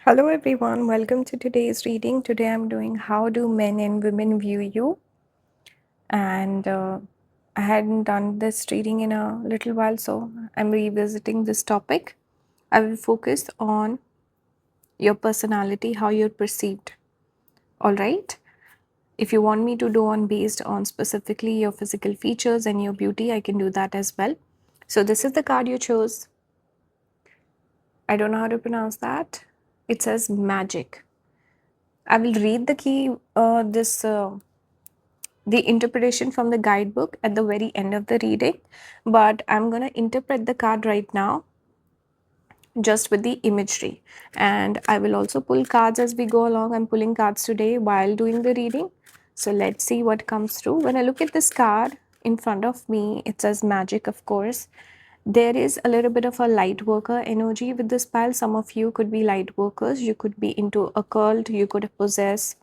Hello everyone, welcome to today's reading. Today I'm doing How Do Men and Women View You? And I hadn't done this reading in a little while, so I'm revisiting this topic. I will focus on your personality, how you're perceived. All right? If you want me to do on based on specifically your physical features and your beauty, I can do that as well. So this is the card you chose. I don't know how to pronounce that. It says magic. I will read the key, the interpretation from the guidebook at the very end of the reading, but I'm going to interpret the card right now just with the imagery, and I will also pull cards as we go along. I'm pulling cards today while doing the reading, so let's see what comes through. When I look at this card in front of me, it says magic, of course. There is a little bit of a light worker energy with this pile. Some of you could be light workers, you could be into a cult, you could possess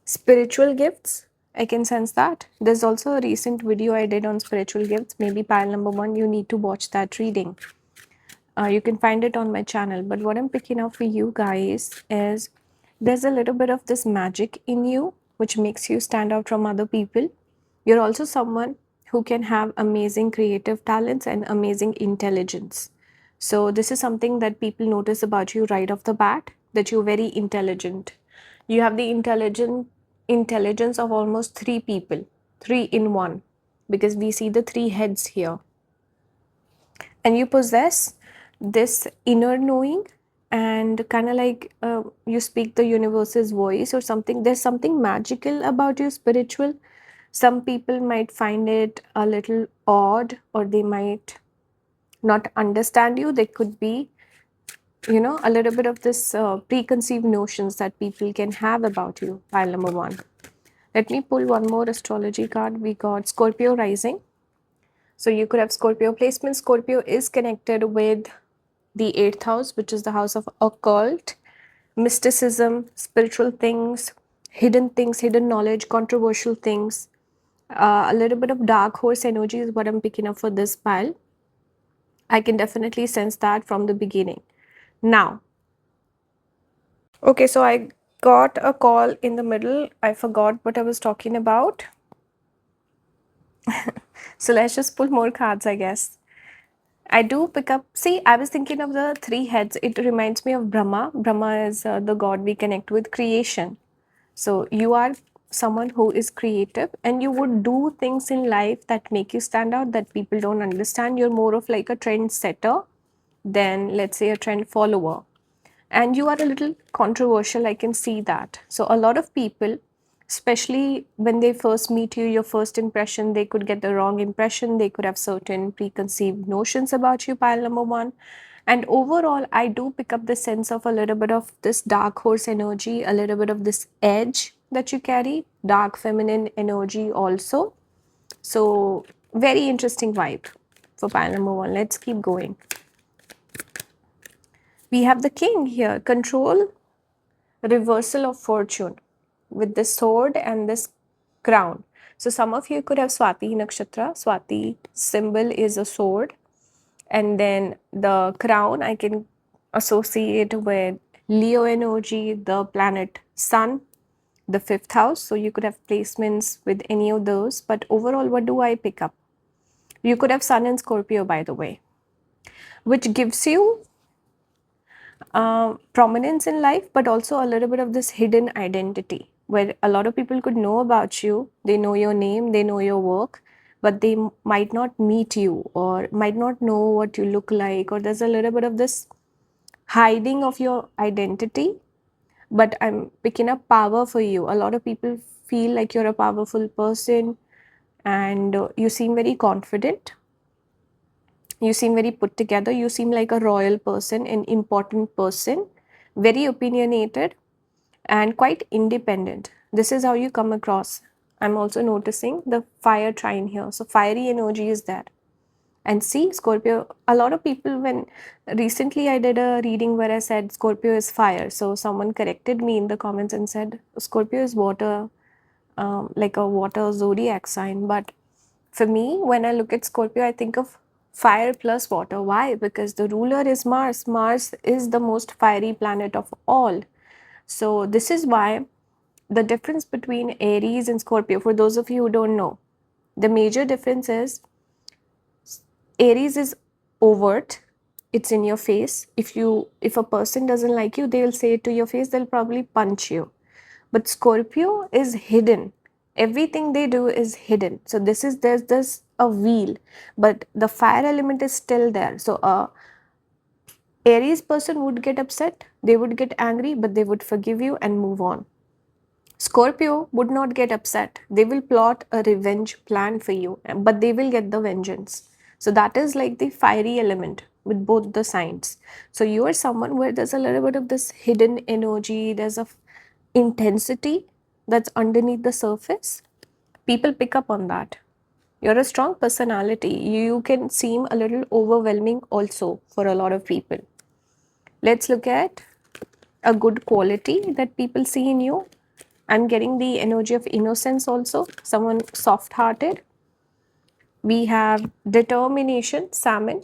spiritual gifts. I can sense that. There's also a recent video I did on spiritual gifts. Maybe pile number 1, you need to watch that reading. You can find it on my channel. But what I'm picking up for you guys is there's a little bit of this magic in you which makes you stand out from other people. You're also someone who can have amazing creative talents and amazing intelligence. So this is something that people notice about you right off the bat, that you're very intelligent. You have the intelligence of almost 3 people, 3 in 1, because we see the 3 heads here. And you possess this inner knowing, and kind of like you speak the universe's voice or something. There's something magical about you, spiritual. Some people might find it a little odd, or they might not understand you. They could be, a little bit of this preconceived notions that people can have about you. Pile number 1. Let me pull one more astrology card. We got Scorpio rising. So you could have Scorpio placement. Scorpio is connected with the 8th house, which is the house of occult, mysticism, spiritual things, hidden knowledge, controversial things. A little bit of dark horse energy is what I'm picking up for this pile. I can definitely sense that from the beginning. Now, okay, so I got a call in the middle. I forgot what I was talking about. So let's just pull more cards, I guess. I do pick up, see, I was thinking of the 3 heads. It reminds me of Brahma. Brahma is the god we connect with, creation. So you are someone who is creative, and you would do things in life that make you stand out, that people don't understand. You're more of like a trend setter than, let's say, a trend follower. And you are a little controversial, I can see that. So a lot of people, especially when they first meet you, your first impression, they could get the wrong impression. They could have certain preconceived notions about you, pile number 1. And overall, I do pick up the sense of a little bit of this dark horse energy, a little bit of this edge that you carry, dark feminine energy also. So very interesting vibe for pile number 1. Let's keep going. We have the king here, control, reversal of fortune with this sword and this crown. So some of you could have Swati Nakshatra. Swati symbol is a sword, and then the crown I can associate with Leo energy, the planet Sun, the 5th house. So you could have placements with any of those. But overall, what do I pick up? You could have Sun and Scorpio, by the way, which gives you prominence in life, but also a little bit of this hidden identity where a lot of people could know about you. They know your name, they know your work, but they might not meet you or might not know what you look like, or there's a little bit of this hiding of your identity. But I'm picking up power for you. A lot of people feel like you're a powerful person, and you seem very confident. You seem very put together. You seem like a royal person, an important person, very opinionated and quite independent. This is how you come across. I'm also noticing the fire trine here. So fiery energy is there. And see, Scorpio, a lot of people, when recently I did a reading where I said Scorpio is fire. So someone corrected me in the comments and said Scorpio is water, like a water zodiac sign. But for me, when I look at Scorpio, I think of Fire plus water. Why? Because the ruler is Mars. Mars is the most fiery planet of all. So this is why the difference between Aries and Scorpio, for those of you who don't know, the major difference is Aries is overt. It's in your face. If a person doesn't like you, they'll say it to your face, they'll probably punch you. But Scorpio is hidden. Everything they do is hidden. So there's this a wheel, but the fire element is still there. So a Aries person would get upset, they would get angry, but they would forgive you and move on. Scorpio would not get upset. They will plot a revenge plan for you, but they will get the vengeance. So that is like the fiery element with both the signs. So you are someone where there's a little bit of this hidden energy, there's a intensity that's underneath the surface. People pick up on that. You're a strong personality. You can seem a little overwhelming also for a lot of people. Let's look at a good quality that people see in you. I'm getting the energy of innocence also, someone soft hearted. We have determination, salmon.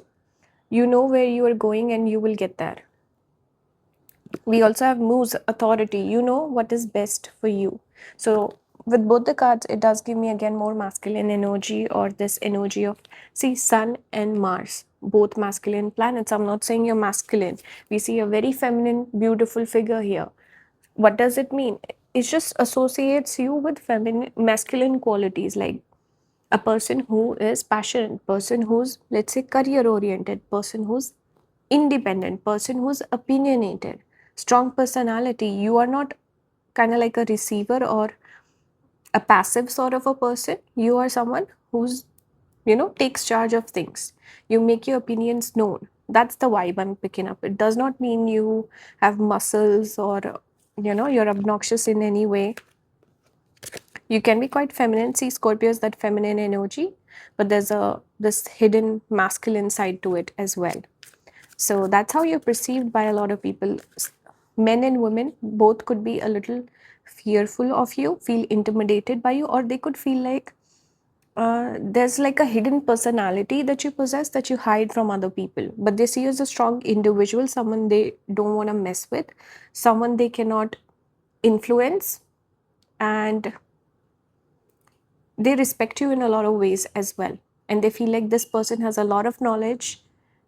You know where you are going and you will get there. We also have moose, authority. You know what is best for you. So, with both the cards, it does give me again more masculine energy, or this energy of, see, Sun and Mars, both masculine planets. I'm not saying you're masculine. We see a very feminine, beautiful figure here. What does it mean? It just associates you with feminine, masculine qualities, like a person who is passionate, person who's, let's say, career oriented, person who's independent, person who's opinionated, strong personality. You are not kind of like a receiver or a passive sort of a person. You are someone who's, takes charge of things. You make your opinions known. That's the vibe I'm picking up. It does not mean you have muscles or, you're obnoxious in any way. You can be quite feminine. See, Scorpio is that feminine energy, but there's a this hidden masculine side to it as well. So that's how you're perceived by a lot of people. Men and women both could be a little fearful of you, feel intimidated by you, or they could feel like there's like a hidden personality that you possess that you hide from other people. But they see you as a strong individual, someone they don't want to mess with, someone they cannot influence, and they respect you in a lot of ways as well. And they feel like this person has a lot of knowledge.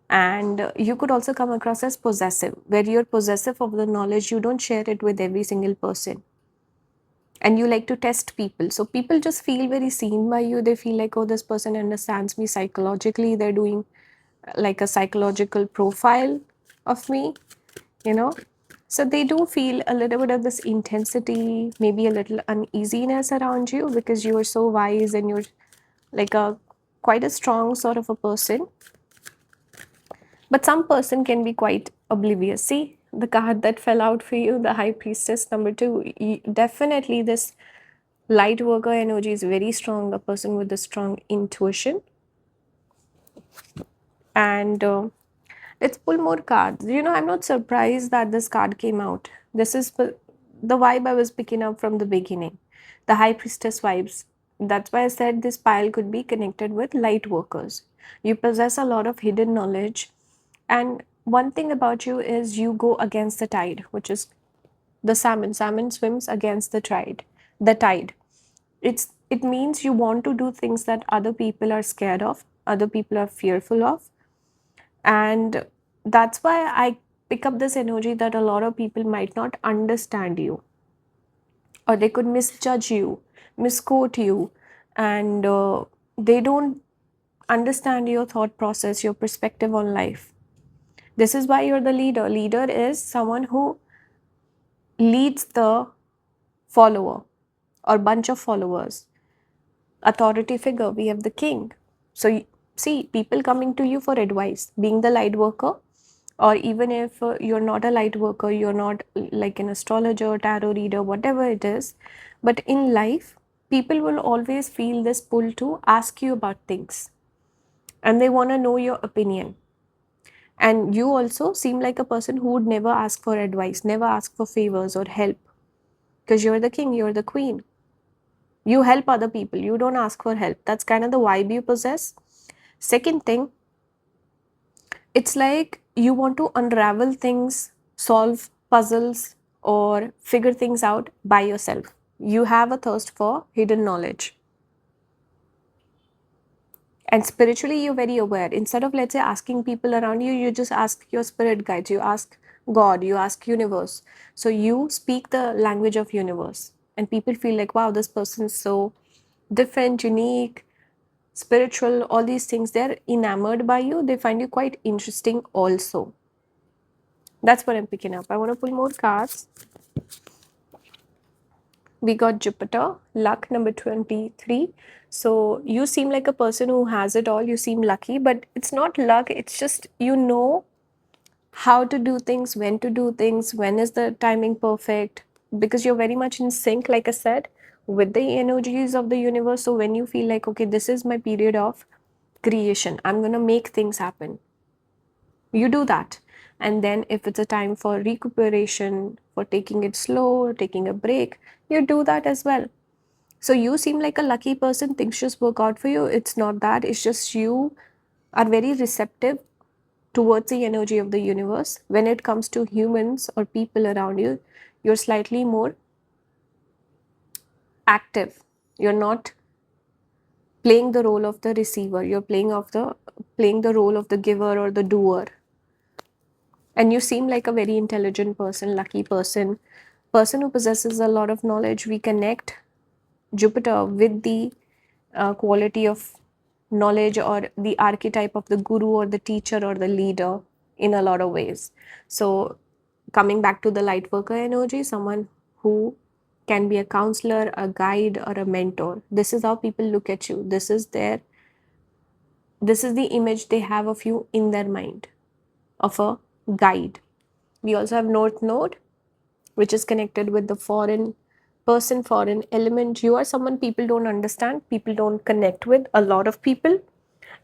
And you could also come across as possessive, where you're possessive of the knowledge, you don't share it with every single person. And you like to test people. So people just feel very seen by you. They feel like, oh, this person understands me psychologically. They're doing like a psychological profile of me, you know. So they do feel a little bit of this intensity, maybe a little uneasiness around you because you are so wise and you're like a quite a strong sort of a person. But some person can be quite oblivious. See, the card that fell out for you, the High Priestess number 2, definitely this light worker energy is very strong, a person with a strong intuition. And let's pull more cards. I'm not surprised that this card came out. This is the vibe I was picking up from the beginning, the High Priestess vibes. That's why I said this pile could be connected with light workers. You possess a lot of hidden knowledge. And one thing about you is you go against the tide, which is the salmon. Salmon swims against the tide. The tide. It means you want to do things that other people are scared of, other people are fearful of. And that's why I pick up this energy that a lot of people might not understand you, or they could misjudge you, misquote you, and they don't understand your thought process, your perspective on life. This is why you're the leader. Leader is someone who leads the follower or bunch of followers. Authority figure, we have the king. So see, people coming to you for advice, being the light worker, or even if you're not a light worker, you're not like an astrologer, tarot reader, whatever it is, but in life, people will always feel this pull to ask you about things, and they want to know your opinion. And you also seem like a person who would never ask for advice, never ask for favors or help, because you're the king, you're the queen. You help other people, you don't ask for help. That's kind of the vibe you possess. Second thing, It's like you want to unravel things, solve puzzles, or figure things out by yourself. You have a thirst for hidden knowledge. And spiritually, you're very aware. Instead of, let's say, asking people around you, you just ask your spirit guides, you ask God, you ask universe. So you speak the language of universe. And people feel like, wow, this person is so different, unique, spiritual, all these things. They're enamored by you. They find you quite interesting also. That's what I'm picking up. I want to pull more cards. We got Jupiter, luck number 23. So you seem like a person who has it all. You seem lucky, but it's not luck. It's just you know how to do things, when to do things, when is the timing perfect, because you're very much in sync, like I said, with the energies of the universe. So when you feel like, okay, this is my period of creation, I'm going to make things happen, you do that. And then if it's a time for recuperation, for taking it slow, taking a break, you do that as well. So you seem like a lucky person, things just work out for you. It's not that, it's just you are very receptive towards the energy of the universe. When it comes to humans or people around you, you're slightly more active. You're not playing the role of the receiver, you're playing the role of the giver or the doer. And you seem like a very intelligent person, lucky person who possesses a lot of knowledge. We connect Jupiter with the quality of knowledge or the archetype of the guru or the teacher or the leader in a lot of ways. So coming back to the light worker energy, someone who can be a counselor, a guide, or a mentor. This is how people look at you. This is the image they have of you in their mind, of a guide. We also have North Node, which is connected with the foreign person, foreign element. You are someone people don't understand, people don't connect with, a lot of people.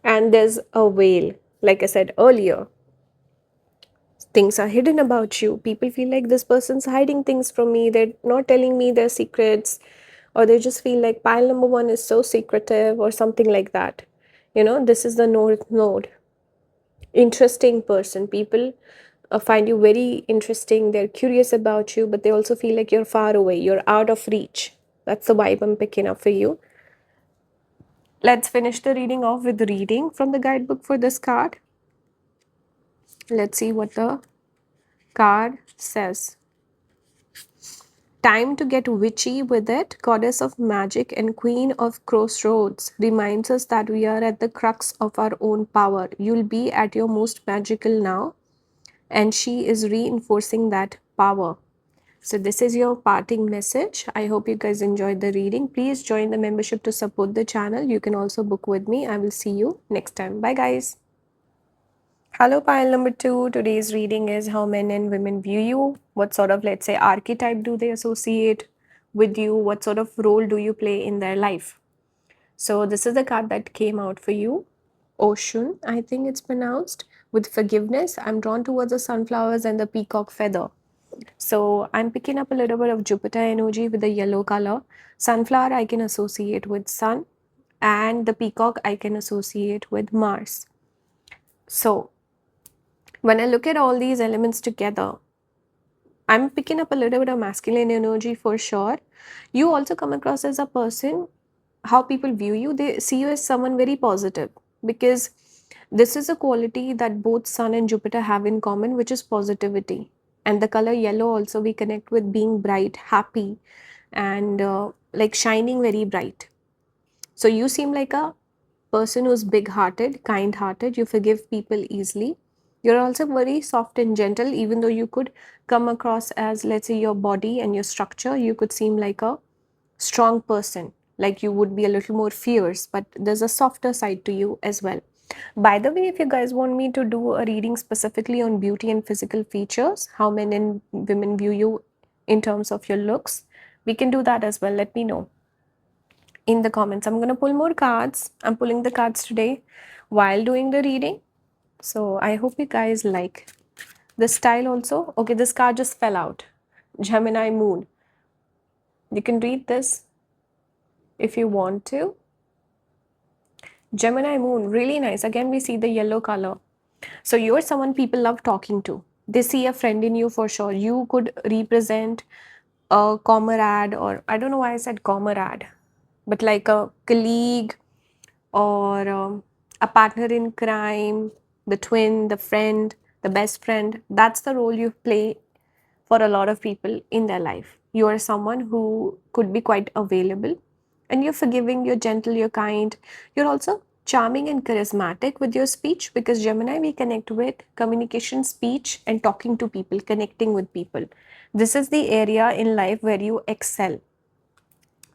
And there's a veil. Like I said earlier, things are hidden about you. People feel like this person's hiding things from me, they're not telling me their secrets, or they just feel like pile number one is so secretive or something like that. This is the North Node. Interesting person. People find you very interesting. They're curious about you, but they also feel like you're far away, you're out of reach. That's the vibe I'm picking up for you. Let's finish the reading off with the reading from the guidebook for this card. Let's see what the card says. Time to get witchy with it. Goddess of magic and queen of crossroads reminds us that we are at the crux of our own power. You'll be at your most magical now, and she is reinforcing that power. So this is your parting message. I hope you guys enjoyed the reading. Please join the membership to support the channel. You can also book with me. I will see you next time. Bye guys. Hello pile number 2. Today's reading is how men and women view you. What sort of, let's say, archetype do they associate with you? What sort of role do you play in their life? So this is the card that came out for you. Ocean, I think it's pronounced, with forgiveness. I'm drawn towards the sunflowers and the peacock feather. So I'm picking up a little bit of Jupiter energy with the yellow color. Sunflower I can associate with sun, and the peacock I can associate with Mars. So when I look at all these elements together, I'm picking up a little bit of masculine energy for sure. You also come across as a person, how people view you, they see you as someone very positive, because this is a quality that both Sun and Jupiter have in common, which is positivity. And the color yellow also we connect with being bright, happy, and like shining very bright. So you seem like a person who's big hearted, kind hearted, you forgive people easily. You're also very soft and gentle, even though you could come across as, let's say, your body and your structure, you could seem like a strong person, like you would be a little more fierce, but there's a softer side to you as well. By the way, if you guys want me to do a reading specifically on beauty and physical features, how men and women view you in terms of your looks, we can do that as well. Let me know in the comments. I'm going to pull more cards. I'm pulling the cards today while doing the reading. So I hope you guys like this style also. Okay, this card just fell out. Gemini Moon. You can read this if you want to. Gemini Moon, really nice. Again, we see the yellow color. So you're someone people love talking to. They see a friend in you for sure. You could represent a comrade, or I don't know why I said comrade, but like a colleague or a partner in crime, the twin, the friend, the best friend. That's the role you play for a lot of people in their life. You are someone who could be quite available, and you're forgiving, you're gentle, you're kind. You're also charming and charismatic with your speech, because Gemini, we connect with communication, speech, and talking to people, connecting with people. This is the area in life where you excel.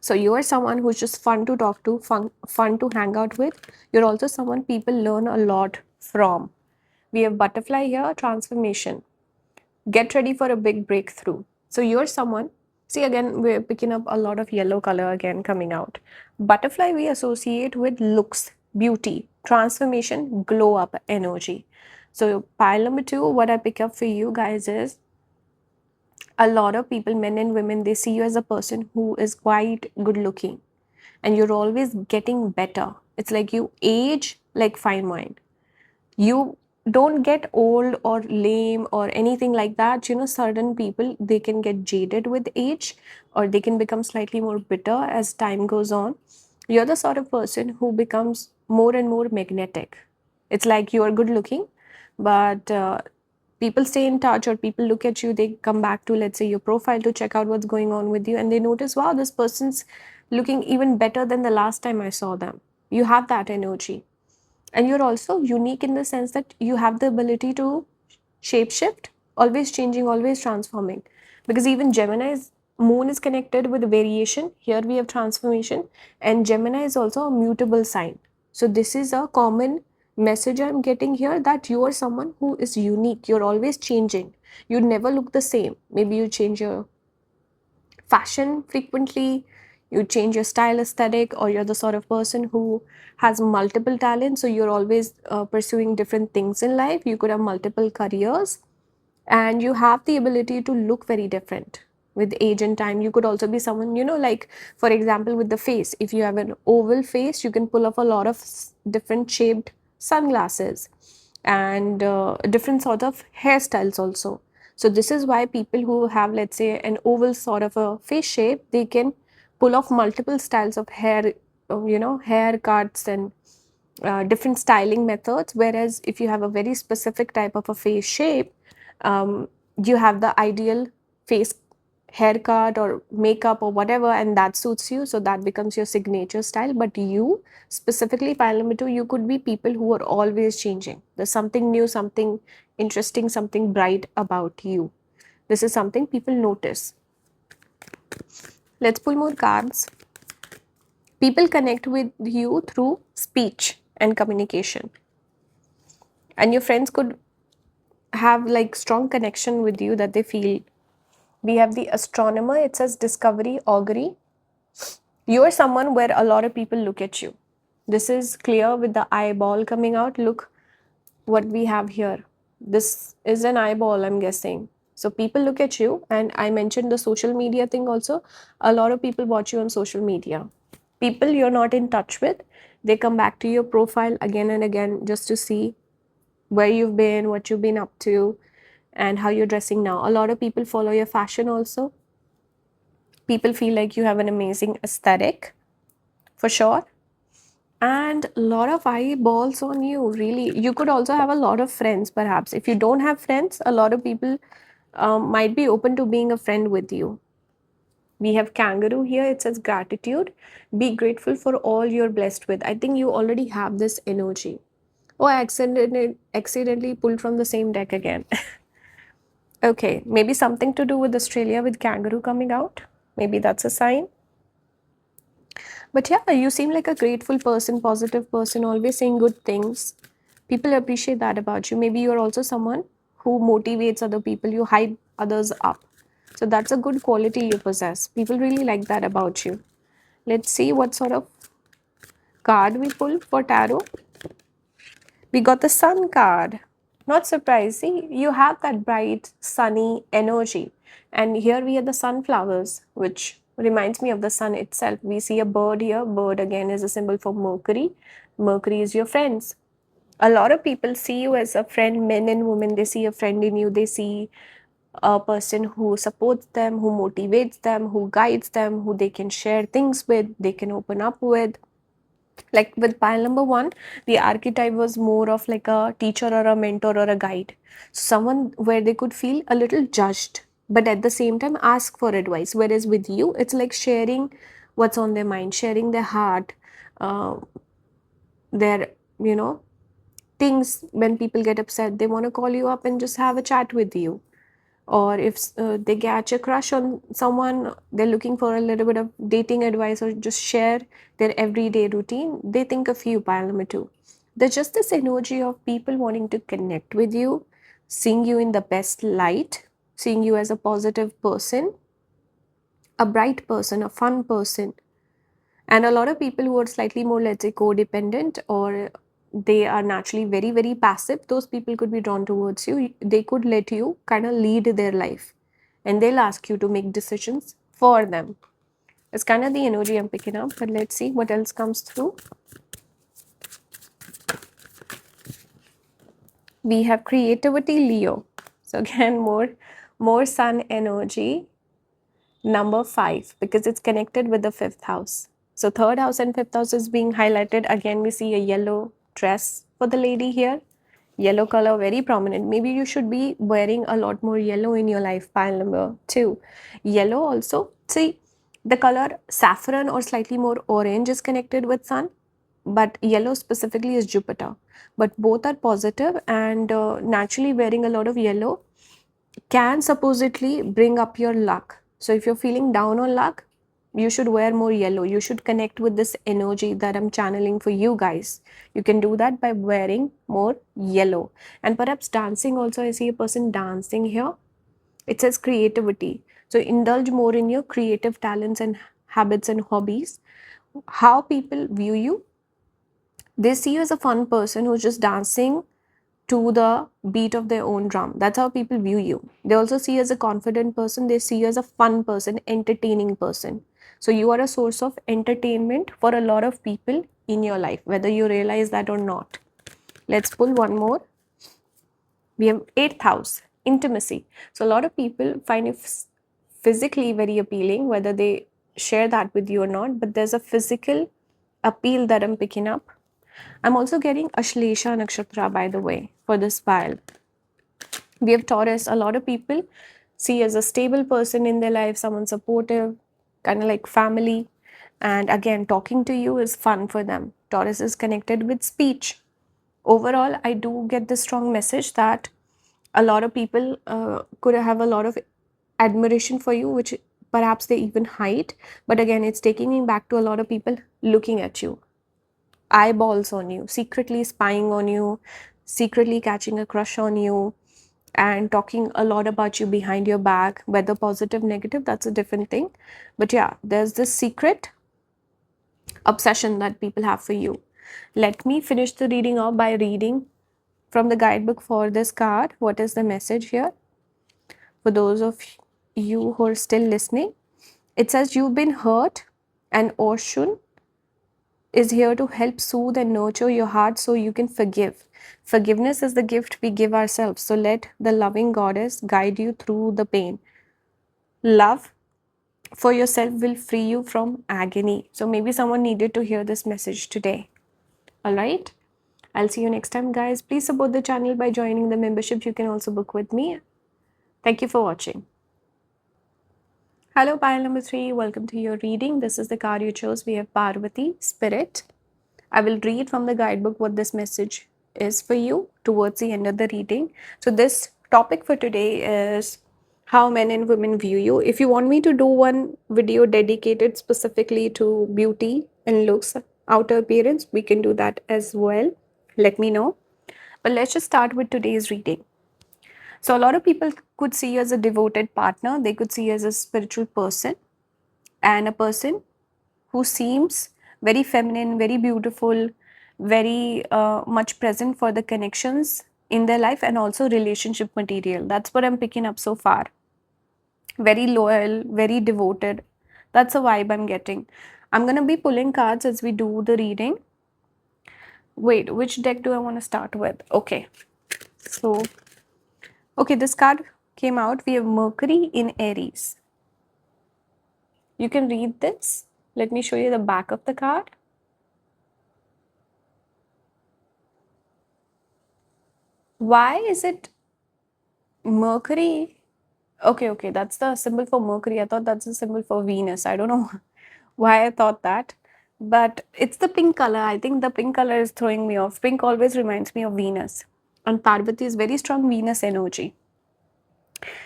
So you are someone who's just fun to talk to, fun to hang out with. You're also someone people learn a lot from. We have butterfly here, transformation. Get ready for a big breakthrough. So you're someone, see again, we're picking up a lot of yellow color again coming out. Butterfly we associate with looks, beauty, transformation, glow up energy. So pile number two, what I pick up for you guys is a lot of people, men and women, they see you as a person who is quite good looking, and you're always getting better. It's like you age like fine wine. You don't get old or lame or anything like that. You know, certain people, they can get jaded with age, or they can become slightly more bitter as time goes on. You're the sort of person who becomes more and more magnetic. It's like you're good looking, but people stay in touch, or people look at you, they come back to, let's say, your profile to check out what's going on with you, and they notice, wow, this person's looking even better than the last time I saw them. You have that energy. And you're also unique in the sense that you have the ability to shapeshift, always changing, always transforming. Because even Gemini's moon is connected with variation. Here we have transformation, and Gemini is also a mutable sign. So this is a common message I'm getting here, that you are someone who is unique. You're always changing. You never look the same. Maybe you change your fashion frequently, you change your style aesthetic, or you're the sort of person who has multiple talents, so you're always pursuing different things in life. You could have multiple careers, and you have the ability to look very different with age and time. You could also be someone, you know, like for example with the face, if you have an oval face, you can pull off a lot of different shaped sunglasses, and different sort of hairstyles also. So this is why people who have, let's say, an oval sort of a face shape, they can pull off multiple styles of hair, haircuts and different styling methods. Whereas if you have a very specific type of a face shape, um, you have the ideal face haircut or makeup or whatever, and that suits you, so that becomes your signature style. But you specifically, pile number two, you could be people who are always changing. There's something new, something interesting, something bright about you. This is something people notice. Let's pull more cards. People connect with you through speech and communication, and your friends could have like strong connection with you that they feel. We have the astronomer, it says discovery, augury. You are someone where a lot of people look at you. This is clear with the eyeball coming out. Look what we have here. This is an eyeball, I'm guessing. So people look at you, and I mentioned the social media thing also. A lot of people watch you on social media. People you're not in touch with, they come back to your profile again and again just to see where you've been, what you've been up to, and how you're dressing now. A lot of people follow your fashion also. People feel like you have an amazing aesthetic for sure. And a lot of eyeballs on you, really. You could also have a lot of friends, perhaps. If you don't have friends, a lot of people might be open to being a friend with you. We have kangaroo here. It says gratitude. Be grateful for all you're blessed with. I think you already have this energy. Oh, I accidentally pulled from the same deck again. Okay, maybe something to do with Australia with kangaroo coming out. Maybe that's a sign. But yeah, you seem like a grateful person, positive person, always saying good things. People appreciate that about you. Maybe you're also someone who motivates other people, you hype others up. So that's a good quality you possess. People really like that about you. Let's see what sort of card we pull for tarot. We got the sun card. Not surprised. See, you have that bright, sunny energy. And here we have the sunflowers, which reminds me of the sun itself. We see a bird here. Bird again is a symbol for Mercury. Mercury is your friends. A lot of people see you as a friend, men and women, they see a friend in you. They see a person who supports them, who motivates them, who guides them, who they can share things with, they can open up with. Like with pile number one, the archetype was more of like a teacher or a mentor or a guide. Someone where they could feel a little judged, but at the same time ask for advice. Whereas with you, it's like sharing what's on their mind, sharing their heart, uh, their, you know, things. When people get upset, they want to call you up and just have a chat with you. Or if they catch a crush on someone, they're looking for a little bit of dating advice or just share their everyday routine, they think of you, pile number two. There's just this energy of people wanting to connect with you, seeing you in the best light, seeing you as a positive person, a bright person, a fun person. And a lot of people who are slightly more, let's say, codependent, or they are naturally very, very passive, those people could be drawn towards you. They could let you kind of lead their life and they'll ask you to make decisions for them. It's kind of the energy I'm picking up, but let's see what else comes through. We have creativity, Leo. So again, more sun energy. Number 5, because it's connected with the 5th house. So third house and 5th house is being highlighted. Again, we see a yellow dress for the lady here. Yellow color very prominent. Maybe you should be wearing a lot more yellow in your life. Pile number 2. Yellow also. See, the color saffron or slightly more orange is connected with sun, but yellow specifically is Jupiter. But both are positive, and naturally wearing a lot of yellow can supposedly bring up your luck. So if you're feeling down on luck, you should wear more yellow. You should connect with this energy that I'm channeling for you guys. You can do that by wearing more yellow. And perhaps dancing also. I see a person dancing here. It says creativity. So indulge more in your creative talents and habits and hobbies. How people view you, they see you as a fun person who's just dancing to the beat of their own drum. That's how people view you. They also see you as a confident person. They see you as a fun person, entertaining person. So you are a source of entertainment for a lot of people in your life, whether you realize that or not. Let's pull one more. We have 8th house, intimacy. So a lot of people find you physically very appealing, whether they share that with you or not, but there's a physical appeal that I'm picking up. I'm also getting Ashlesha Nakshatra, by the way, for this file. We have Taurus. A lot of people see as a stable person in their life, someone supportive, kind of like family. And again, talking to you is fun for them. Taurus is connected with speech. Overall, I do get the strong message that a lot of people could have a lot of admiration for you, which perhaps they even hide. But again, it's taking me back to a lot of people looking at you, eyeballs on you, secretly spying on you, secretly catching a crush on you, and talking a lot about you behind your back, whether positive, negative, that's a different thing. But yeah, there's this secret obsession that people have for you. Let me finish the reading off by reading from the guidebook for this card. What is the message here? For those of you who are still listening, it says you've been hurt, and Oshun is here to help soothe and nurture your heart so you can forgive. Forgiveness is the gift we give ourselves. So let the loving goddess guide you through the pain. Love for yourself will free you from agony. So maybe someone needed to hear this message today. All right. I'll see you next time, guys. Please support the channel by joining the membership. You can also book with me. Thank you for watching. Hello, pile number 3. Welcome to your reading. This is the card you chose. We have Parvati, Spirit. I will read from the guidebook what this message is for you towards the end of the reading. So this topic for today is how men and women view you. If you want me to do one video dedicated specifically to beauty and looks, outer appearance, we can do that as well. Let me know. But let's just start with today's reading. So a lot of people could see you as a devoted partner. They could see you as a spiritual person and a person who seems very feminine, very beautiful, very much present for the connections in their life and also relationship material. That's what I'm picking up so far. Very loyal, very devoted. That's a vibe I'm getting. I'm going to be pulling cards as we do the reading. Wait, which deck do I want to start with? Okay. So, okay, this card came out. We have Mercury in Aries. You can read this. Let me show you the back of the card. Why is it Mercury? Okay, that's the symbol for Mercury. I thought that's the symbol for Venus. I don't know why I thought that. But it's the pink color. I think the pink color is throwing me off. Pink always reminds me of Venus. And Parvati is very strong Venus energy.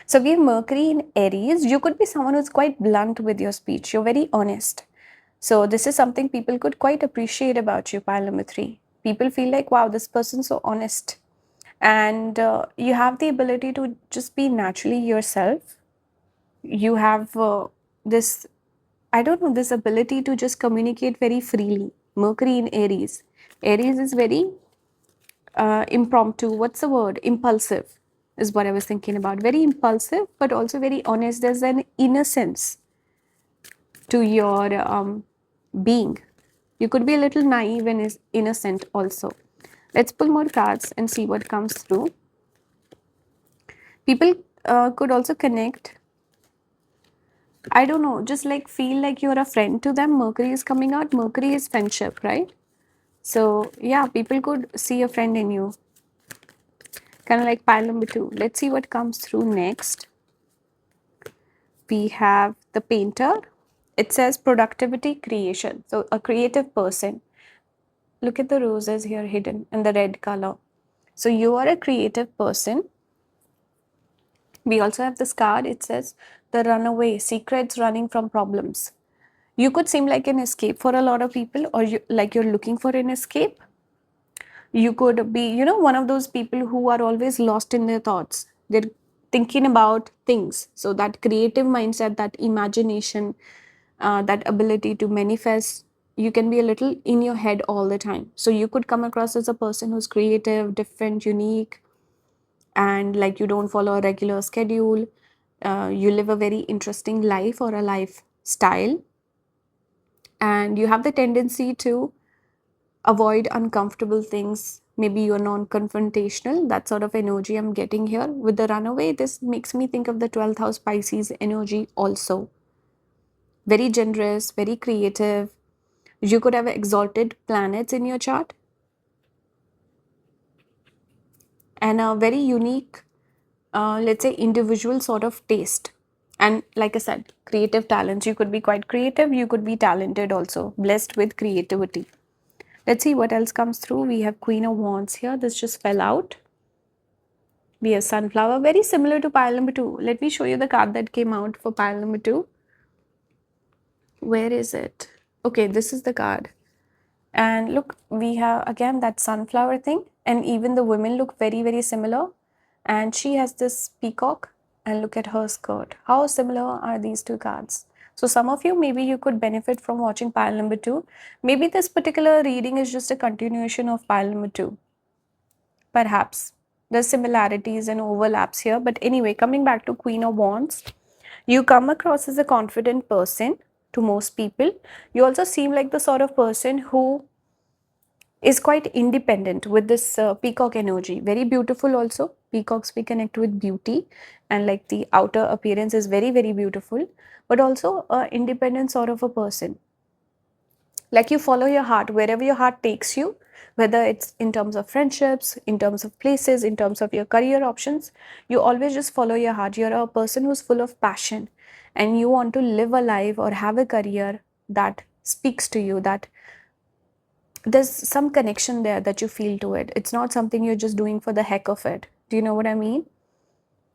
So we have Mercury in Aries. You could be someone who's quite blunt with your speech. You're very honest. So this is something people could quite appreciate about you, pile number 3. People feel like, wow, this person's so honest. And you have the ability to just be naturally yourself. You have this, I don't know, this ability to just communicate very freely. Mercury in Aries. Aries is very impromptu. What's the word? Impulsive is what I was thinking about. Very impulsive, but also very honest. There's an innocence to your being. You could be a little naive and is innocent also. Let's pull more cards and see what comes through. People could also connect. I don't know, just like feel like you're a friend to them. Mercury is coming out. Mercury is friendship, right? So yeah, people could see a friend in you. Kind of like pile number 2. Let's see what comes through next. We have the painter. It says productivity creation. So a creative person. Look at the roses here hidden in the red color. So you are a creative person. We also have this card. It says the runaway, secrets running from problems. You could seem like an escape for a lot of people, or like you're looking for an escape. You could be, one of those people who are always lost in their thoughts. They're thinking about things. So that creative mindset, that imagination, that ability to manifest, you can be a little in your head all the time. So you could come across as a person who's creative, different, unique, and like you don't follow a regular schedule. You live a very interesting life or a lifestyle, and you have the tendency to avoid uncomfortable things. Maybe you're non-confrontational. That sort of energy I'm getting here with the runaway. This makes me think of the 12th house Pisces energy also. Very generous, very creative. You could have exalted planets in your chart and a very unique, let's say, individual sort of taste. And like I said, creative talents. You could be quite creative. You could be talented also, blessed with creativity. Let's see what else comes through. We have Queen of Wands here. This just fell out. We have Sunflower, very similar to pile number 2. Let me show you the card that came out for pile number 2. Where is it? Okay, this is the card. And look, we have again that sunflower thing. And even the women look very, very similar. And she has this peacock. And look at her skirt. How similar are these two cards? So some of you, maybe you could benefit from watching pile number 2. Maybe this particular reading is just a continuation of pile number 2. Perhaps. There's similarities and overlaps here. But anyway, coming back to Queen of Wands, you come across as a confident person to most people. You also seem like the sort of person who is quite independent with this peacock energy. Very beautiful also. Peacocks, we connect with beauty, and like the outer appearance is very, very beautiful, but also a independent sort of a person. Like you follow your heart wherever your heart takes you, whether it's in terms of friendships, in terms of places, in terms of your career options. You always just follow your heart. You're a person who's full of passion, and you want to live a life or have a career that speaks to you, that there's some connection there that you feel to it. It's not something you're just doing for the heck of it. Do you know what I mean?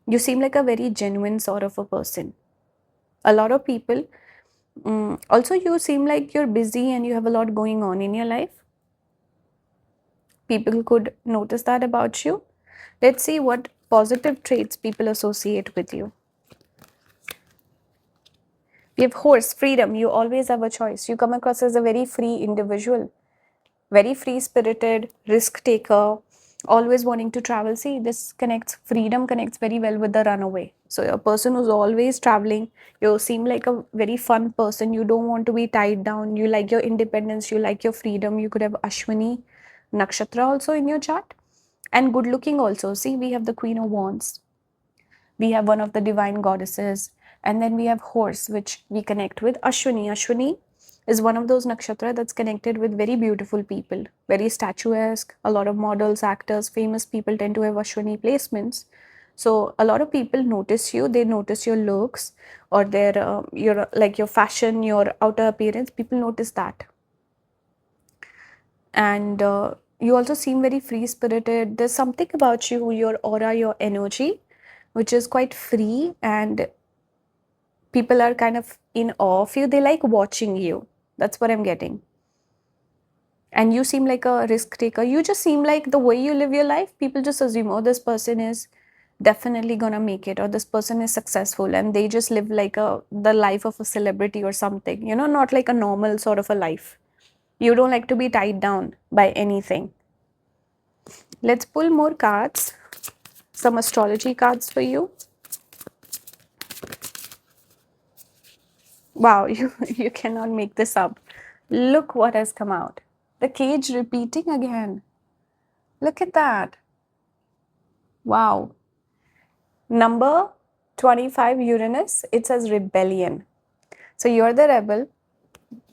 You seem like a very genuine sort of a person. A lot of people, also you seem like you're busy and you have a lot going on in your life. People could notice that about you. Let's see what positive traits people associate with you. We have horse, freedom. You always have a choice. You come across as a very free individual, very free spirited, risk taker, always wanting to travel. See, this connects, freedom connects very well with the runaway. So you're a person who's always traveling. You seem like a very fun person. You don't want to be tied down. You like your independence. You like your freedom. You could have Ashwini nakshatra also in your chart. And good looking also. See, we have the Queen of Wands. We have one of the divine goddesses. And then we have horse, which we connect with Ashwini. Ashwini is one of those nakshatra that's connected with very beautiful people, very statuesque. A lot of models, actors, famous people tend to have Ashwini placements. So a lot of people notice you. They notice your looks or their your like your fashion, your outer appearance. People notice that, and you also seem very free spirited. There's something about you, your aura, your energy, which is quite free, and people are kind of in awe of you. They like watching you. That's what I'm getting. And you seem like a risk taker. You just seem like the way you live your life, people just assume, oh, this person is definitely gonna make it, or this person is successful, and they just live like the life of a celebrity or something, not like a normal sort of a life. You don't like to be tied down by anything. Let's pull more cards, some astrology cards for you. Wow, you cannot make this up. Look what has come out. The cage repeating again. Look at that. Wow. Number 25 Uranus, it says rebellion. So you're the rebel.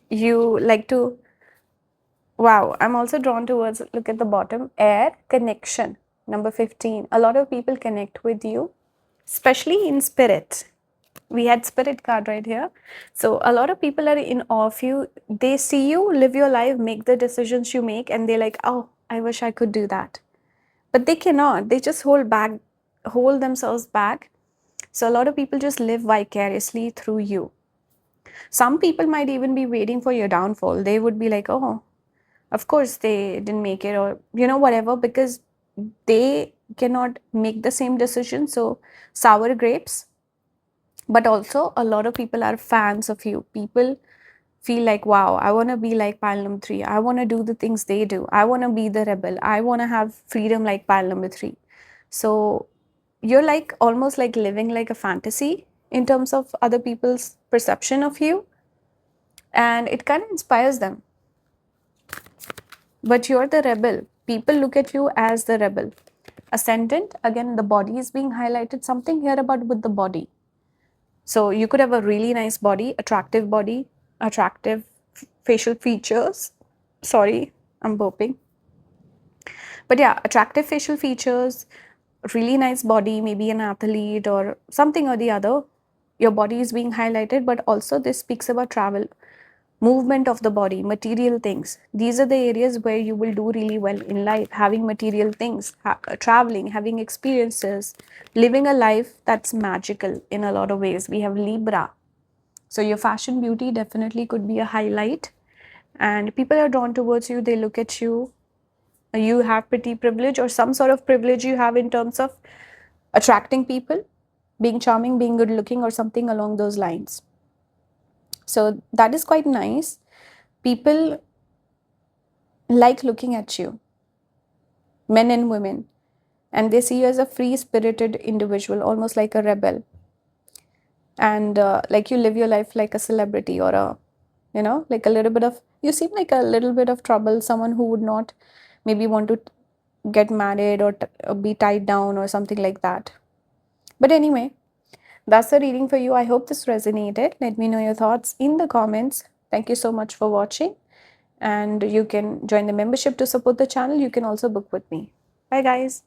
You like to, wow, I'm also drawn towards, look at the bottom, air connection. Number 15. A lot of people connect with you, especially in spirit. We had spirit card right here. So a lot of people are in awe of you. They see you live your life, make the decisions you make, and they're like, oh, I wish I could do that. But they cannot. They just hold themselves back. So a lot of people just live vicariously through you. Some people might even be waiting for your downfall. They would be like, oh, of course they didn't make it, or whatever, because they cannot make the same decision. So sour grapes. But also a lot of people are fans of you. People feel like, wow, I want to be like pile number 3. I want to do the things they do. I want to be the rebel. I want to have freedom like pile number 3. So you're like almost like living like a fantasy in terms of other people's perception of you, and it kind of inspires them. But you're the rebel. People look at you as the rebel. Ascendant, again, the body is being highlighted. Something here about with the body. So you could have a really nice body, attractive facial features. Sorry, I'm burping. But yeah, attractive facial features, really nice body, maybe an athlete or something or the other. Your body is being highlighted, but also this speaks about travel, movement of the body, material things. These are the areas where you will do really well in life, having material things, traveling, having experiences, living a life that's magical in a lot of ways. We have Libra. So your fashion beauty definitely could be a highlight, and people are drawn towards you. They look at you. You have pretty privilege or some sort of privilege you have in terms of attracting people, being charming, being good looking, or something along those lines. So that is quite nice. People like looking at you, men and women, and they see you as a free spirited individual, almost like a rebel. And like you live your life like a celebrity, or like a little bit of, you seem like a little bit of trouble, someone who would not maybe want to get married or be tied down or something like that. But anyway, that's the reading for you. I hope this resonated. Let me know your thoughts in the comments. Thank you so much for watching. And you can join the membership to support the channel. You can also book with me. Bye guys.